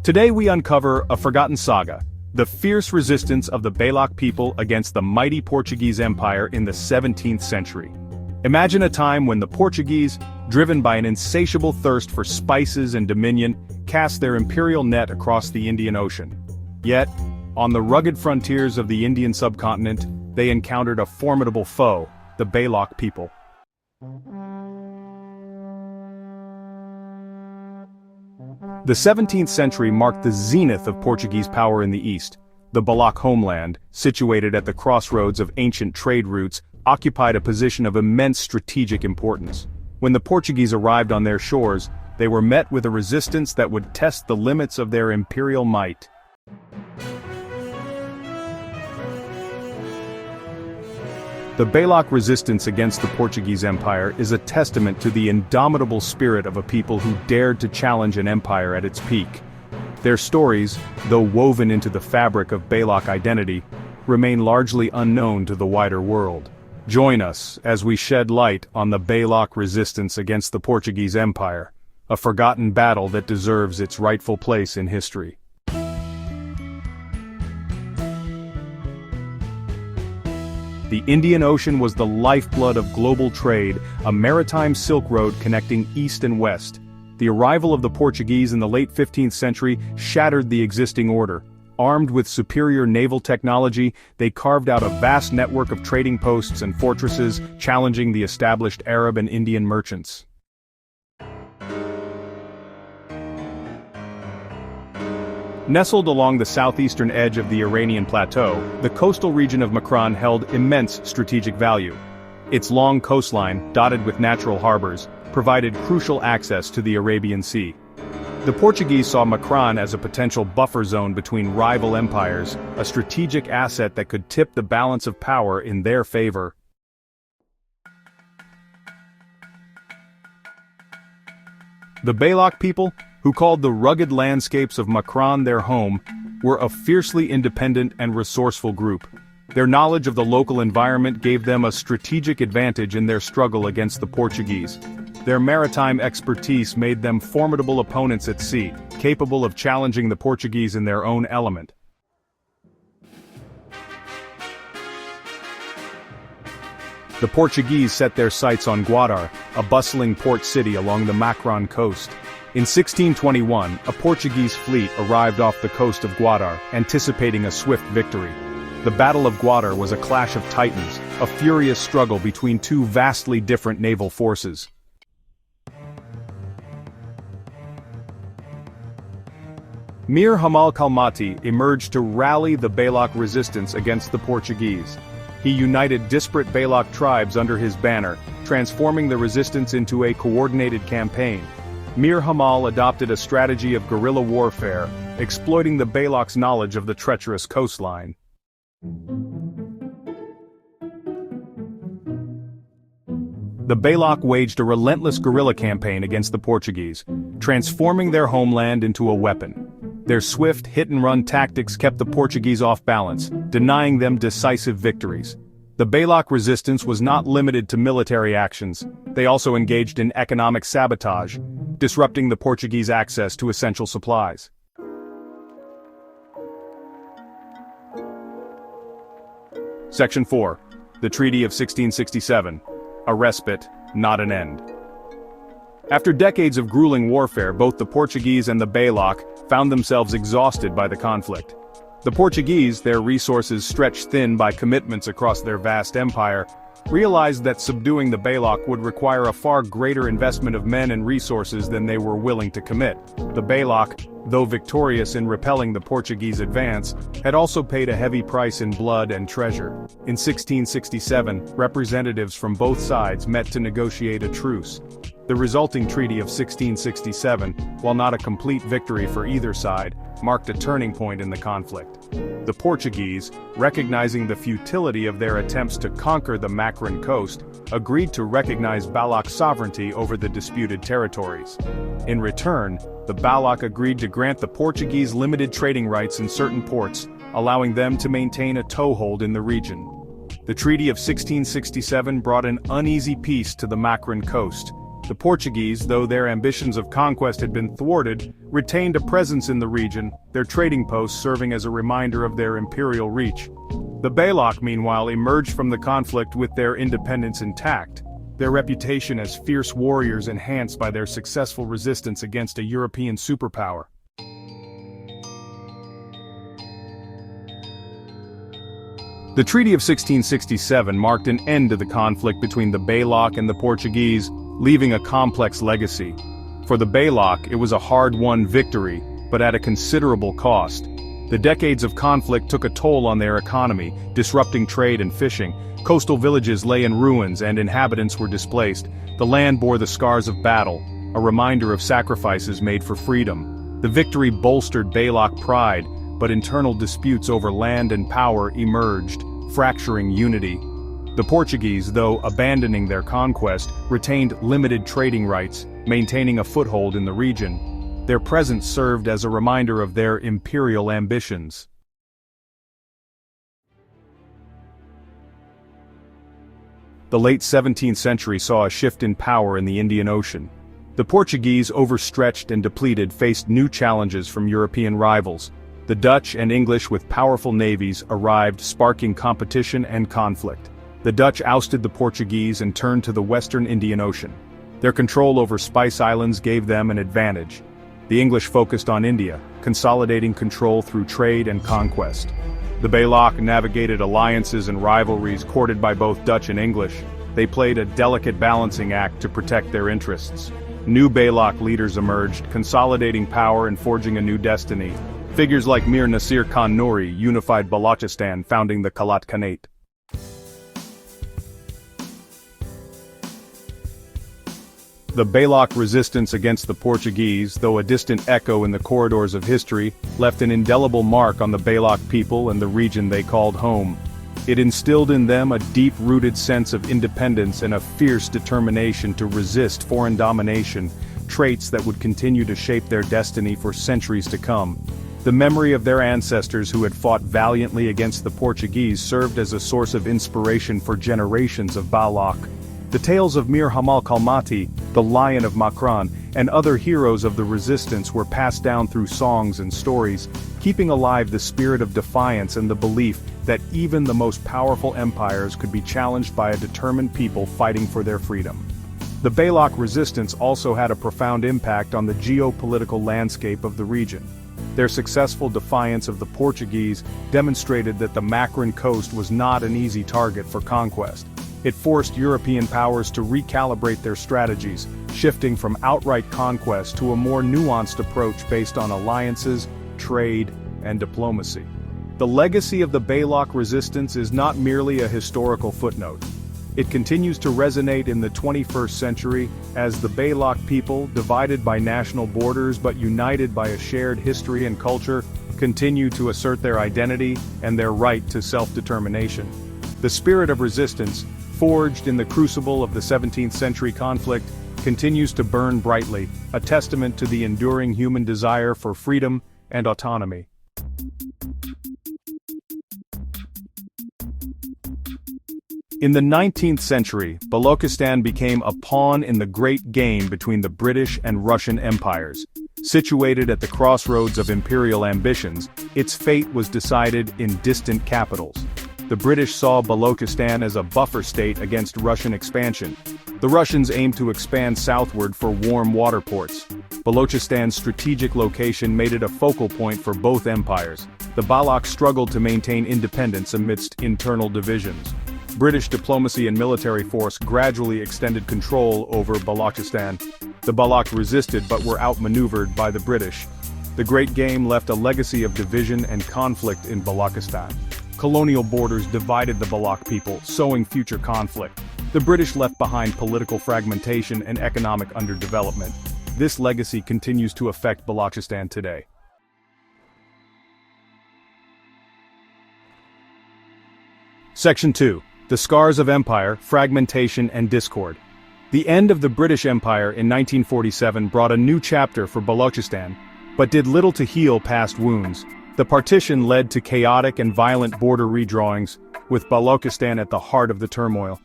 Today we uncover a forgotten saga, the fierce resistance of the Baloch people against the mighty Portuguese Empire in the 17th century. Imagine a time when the Portuguese, driven by an insatiable thirst for spices and dominion, cast their imperial net across the Indian Ocean. Yet, on the rugged frontiers of the Indian subcontinent, they encountered a formidable foe, the Baloch people. The 17th century marked the zenith of Portuguese power in the east. The Baloch homeland, situated at the crossroads of ancient trade routes, occupied a position of immense strategic importance. When the Portuguese arrived on their shores, they were met with a resistance that would test the limits of their imperial might. The Baloch resistance against the Portuguese Empire is a testament to the indomitable spirit of a people who dared to challenge an empire at its peak. Their stories, though woven into the fabric of Baloch identity, remain largely unknown to the wider world. Join us as we shed light on the Baloch resistance against the Portuguese Empire, a forgotten battle that deserves its rightful place in history. The Indian Ocean was the lifeblood of global trade, a maritime Silk Road connecting east and west. The arrival of the Portuguese in the late 15th century shattered the existing order. Armed with superior naval technology, they carved out a vast network of trading posts and fortresses, challenging the established Arab and Indian merchants. Nestled along the southeastern edge of the Iranian plateau, the coastal region of Makran held immense strategic value. Its long coastline, dotted with natural harbors, provided crucial access to the Arabian Sea. The Portuguese saw Makran as a potential buffer zone between rival empires, a strategic asset that could tip the balance of power in their favor. The Baloch people, who called the rugged landscapes of Makran their home, were a fiercely independent and resourceful group. Their knowledge of the local environment gave them a strategic advantage in their struggle against the Portuguese. Their maritime expertise made them formidable opponents at sea, capable of challenging the Portuguese in their own element. The Portuguese set their sights on Guadar, a bustling port city along the Makran coast. In 1621, a Portuguese fleet arrived off the coast of Guadar, anticipating a swift victory. The Battle of Guadar was a clash of titans, a furious struggle between two vastly different naval forces. Mir Hamal Kalmati emerged to rally the Baloch resistance against the Portuguese. He united disparate Baloch tribes under his banner, transforming the resistance into a coordinated campaign. Mir Hamal adopted a strategy of guerrilla warfare, exploiting the Baloch's knowledge of the treacherous coastline. The Baloch waged a relentless guerrilla campaign against the Portuguese, transforming their homeland into a weapon. Their swift hit-and-run tactics kept the Portuguese off balance, denying them decisive victories. The Baloch resistance was not limited to military actions. They also engaged in economic sabotage, disrupting the Portuguese access to essential supplies. Section 4. The Treaty of 1667. A respite, not an end. After decades of grueling warfare, both the Portuguese and the Baloch found themselves exhausted by the conflict. The Portuguese, their resources stretched thin by commitments across their vast empire, realized that subduing the Baloch would require a far greater investment of men and resources than they were willing to commit. The Baloch, though victorious in repelling the Portuguese advance, had also paid a heavy price in blood and treasure. In 1667, representatives from both sides met to negotiate a truce. The resulting Treaty of 1667, while not a complete victory for either side, marked a turning point in the conflict. The Portuguese, recognizing the futility of their attempts to conquer the Makran coast, agreed to recognize Baloch's sovereignty over the disputed territories. In return, the Baloch agreed to grant the Portuguese limited trading rights in certain ports, allowing them to maintain a toehold in the region. The Treaty of 1667 brought an uneasy peace to the Makran coast. The Portuguese, though their ambitions of conquest had been thwarted, retained a presence in the region, their trading posts serving as a reminder of their imperial reach. The Baloch, meanwhile, emerged from the conflict with their independence intact, their reputation as fierce warriors enhanced by their successful resistance against a European superpower. The Treaty of 1667 marked an end to the conflict between the Baloch and the Portuguese, leaving a complex legacy. For the Baloch, it was a hard-won victory, but at a considerable cost. The decades of conflict took a toll on their economy, disrupting trade and fishing. Coastal villages lay in ruins and inhabitants were displaced. The land bore the scars of battle, a reminder of sacrifices made for freedom. The victory bolstered Baloch pride, but internal disputes over land and power emerged, fracturing unity. The Portuguese, though abandoning their conquest, retained limited trading rights, maintaining a foothold in the region. Their presence served as a reminder of their imperial ambitions. The late 17th century saw a shift in power in the Indian Ocean. The Portuguese, overstretched and depleted, faced new challenges from European rivals. The Dutch and English, with powerful navies, arrived, sparking competition and conflict. The Dutch ousted the Portuguese and turned to the western Indian Ocean. Their control over Spice Islands gave them an advantage. The English focused on India, consolidating control through trade and conquest. The Baloch navigated alliances and rivalries courted by both Dutch and English. They played a delicate balancing act to protect their interests. New Baloch leaders emerged, consolidating power and forging a new destiny. Figures like Mir Nasir Khan Nouri unified Balochistan, founding the Kalat Khanate. The Baloch resistance against the Portuguese, though a distant echo in the corridors of history, left an indelible mark on the Baloch people and the region they called home. It instilled in them a deep-rooted sense of independence and a fierce determination to resist foreign domination, traits that would continue to shape their destiny for centuries to come. The memory of their ancestors who had fought valiantly against the Portuguese served as a source of inspiration for generations of Baloch. The tales of Mir Hamal Kalmati, the Lion of Makran, and other heroes of the resistance were passed down through songs and stories, keeping alive the spirit of defiance and the belief that even the most powerful empires could be challenged by a determined people fighting for their freedom. The Baloch resistance also had a profound impact on the geopolitical landscape of the region. Their successful defiance of the Portuguese demonstrated that the Makran coast was not an easy target for conquest. It forced European powers to recalibrate their strategies, shifting from outright conquest to a more nuanced approach based on alliances, trade, and diplomacy. The legacy of the Baloch resistance is not merely a historical footnote. It continues to resonate in the 21st century as the Baloch people, divided by national borders but united by a shared history and culture, continue to assert their identity and their right to self-determination. The spirit of resistance, forged in the crucible of the 17th century conflict, continues to burn brightly, a testament to the enduring human desire for freedom and autonomy. In the 19th century, Balochistan became a pawn in the great game between the British and Russian empires. Situated at the crossroads of imperial ambitions, its fate was decided in distant capitals. The British saw Balochistan as a buffer state against Russian expansion. The Russians aimed to expand southward for warm water ports. Balochistan's strategic location made it a focal point for both empires. The Baloch struggled to maintain independence amidst internal divisions. British diplomacy and military force gradually extended control over Balochistan. The Baloch resisted but were outmaneuvered by the British. The Great Game left a legacy of division and conflict in Balochistan. Colonial borders divided the Baloch people, sowing future conflict. The British left behind political fragmentation and economic underdevelopment. This legacy continues to affect Balochistan today. Section 2. The Scars of Empire, Fragmentation and Discord. The end of the British Empire in 1947 brought a new chapter for Balochistan, but did little to heal past wounds. The partition led to chaotic and violent border redrawings, with Balochistan at the heart of the turmoil.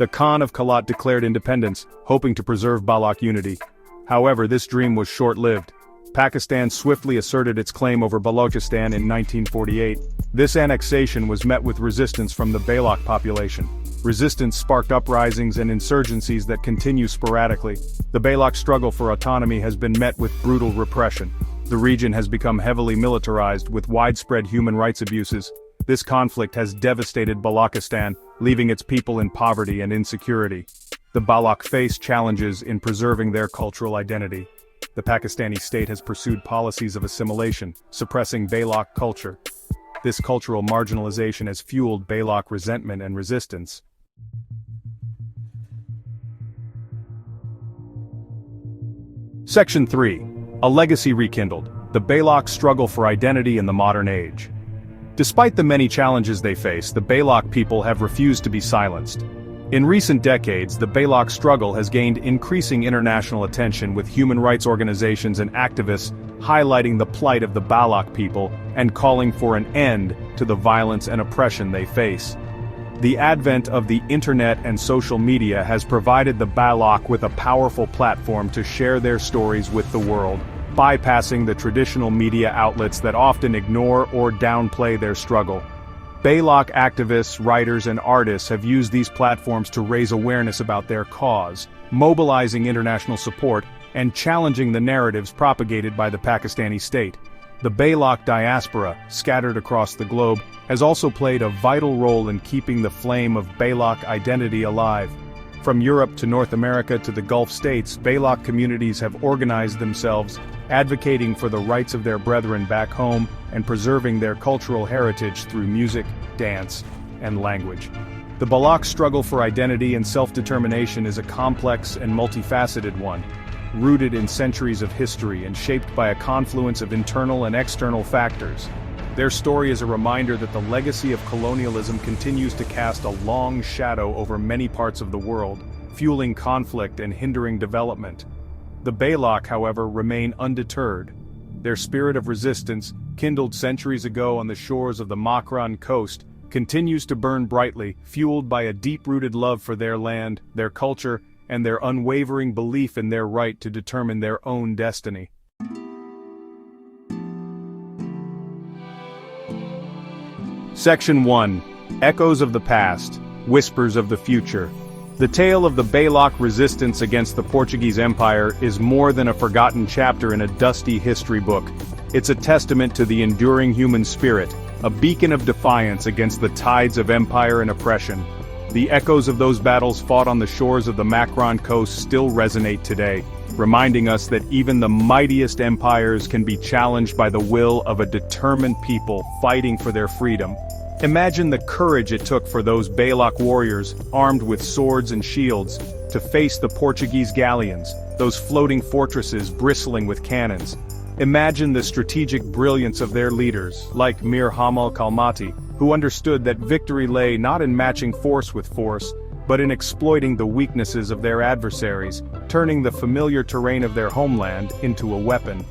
The Khan of Kalat declared independence, hoping to preserve Baloch unity. However, this dream was short-lived. Pakistan swiftly asserted its claim over Balochistan in 1948. This annexation was met with resistance from the Baloch population. Resistance sparked uprisings and insurgencies that continue sporadically. The Baloch struggle for autonomy has been met with brutal repression. The region has become heavily militarized with widespread human rights abuses. This conflict has devastated Balochistan, leaving its people in poverty and insecurity. The Baloch face challenges in preserving their cultural identity. The Pakistani state has pursued policies of assimilation, suppressing Baloch culture. This cultural marginalization has fueled Baloch resentment and resistance. Section 3. A legacy rekindled. The Baloch struggle for identity in the modern age. Despite the many challenges they face, the Baloch people have refused to be silenced. In recent decades, the Baloch struggle has gained increasing international attention, with human rights organizations and activists highlighting the plight of the Baloch people and calling for an end to the violence and oppression they face. The advent of the internet and social media has provided the Baloch with a powerful platform to share their stories with the world, bypassing the traditional media outlets that often ignore or downplay their struggle. Baloch activists, writers, and artists have used these platforms to raise awareness about their cause, mobilizing international support, and challenging the narratives propagated by the Pakistani state. The Baloch diaspora, scattered across the globe, has also played a vital role in keeping the flame of Baloch identity alive. From Europe to North America to the Gulf states, Baloch communities have organized themselves, advocating for the rights of their brethren back home and preserving their cultural heritage through music, dance, and language. The Baloch struggle for identity and self-determination is a complex and multifaceted one, rooted in centuries of history and shaped by a confluence of internal and external factors. Their story is a reminder that the legacy of colonialism continues to cast a long shadow over many parts of the world, fueling conflict and hindering development. The Baloch, however, remain undeterred. Their spirit of resistance, kindled centuries ago on the shores of the Makran coast, continues to burn brightly, fueled by a deep-rooted love for their land, their culture, and their unwavering belief in their right to determine their own destiny. Section 1. Echoes of the Past, Whispers of the Future. The tale of the Baloch resistance against the Portuguese Empire is more than a forgotten chapter in a dusty history book. It's a testament to the enduring human spirit, a beacon of defiance against the tides of empire and oppression. The echoes of those battles fought on the shores of the Makran coast still resonate today, reminding us that even the mightiest empires can be challenged by the will of a determined people fighting for their freedom. Imagine the courage it took for those Baloch warriors, armed with swords and shields, to face the Portuguese galleons, those floating fortresses bristling with cannons. Imagine the strategic brilliance of their leaders, like Mir Hamal Kalmati, who understood that victory lay not in matching force with force, but in exploiting the weaknesses of their adversaries, turning the familiar terrain of their homeland into a weapon.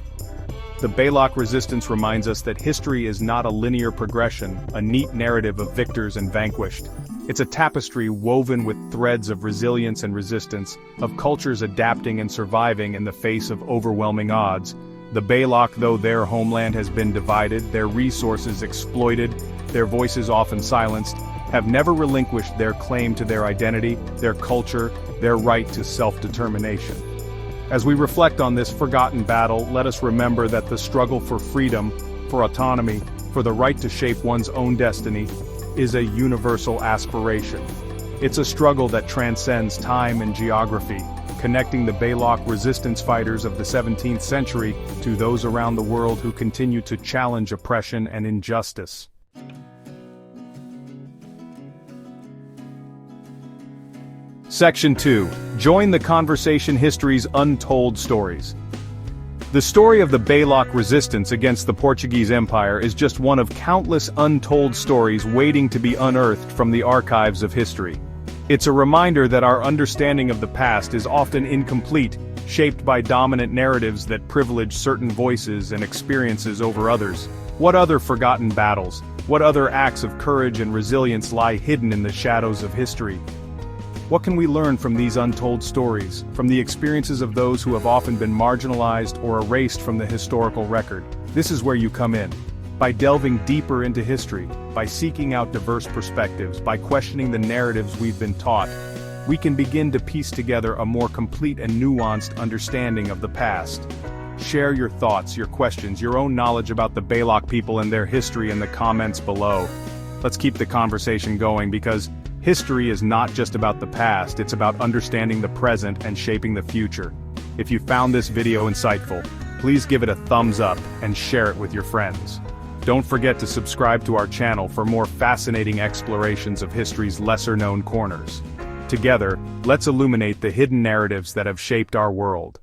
The Baloch resistance reminds us that history is not a linear progression, a neat narrative of victors and vanquished. It's a tapestry woven with threads of resilience and resistance, of cultures adapting and surviving in the face of overwhelming odds. The Baloch, though their homeland has been divided, their resources exploited, their voices often silenced, have never relinquished their claim to their identity, their culture, their right to self-determination. As we reflect on this forgotten battle, let us remember that the struggle for freedom, for autonomy, for the right to shape one's own destiny, is a universal aspiration. It's a struggle that transcends time and geography, connecting the Baloch resistance fighters of the 17th century to those around the world who continue to challenge oppression and injustice. Section 2. Join the conversation: History's Untold Stories. The story of the Baloch resistance against the Portuguese Empire is just one of countless untold stories waiting to be unearthed from the archives of history. It's a reminder that our understanding of the past is often incomplete, shaped by dominant narratives that privilege certain voices and experiences over others. What other forgotten battles, what other acts of courage and resilience lie hidden in the shadows of history? What can we learn from these untold stories, from the experiences of those who have often been marginalized or erased from the historical record? This is where you come in. By delving deeper into history, by seeking out diverse perspectives, by questioning the narratives we've been taught, we can begin to piece together a more complete and nuanced understanding of the past. Share your thoughts, your questions, your own knowledge about the Baloch people and their history in the comments below. Let's keep the conversation going because history is not just about the past, it's about understanding the present and shaping the future. If you found this video insightful, please give it a thumbs up and share it with your friends. Don't forget to subscribe to our channel for more fascinating explorations of history's lesser-known corners. Together, let's illuminate the hidden narratives that have shaped our world.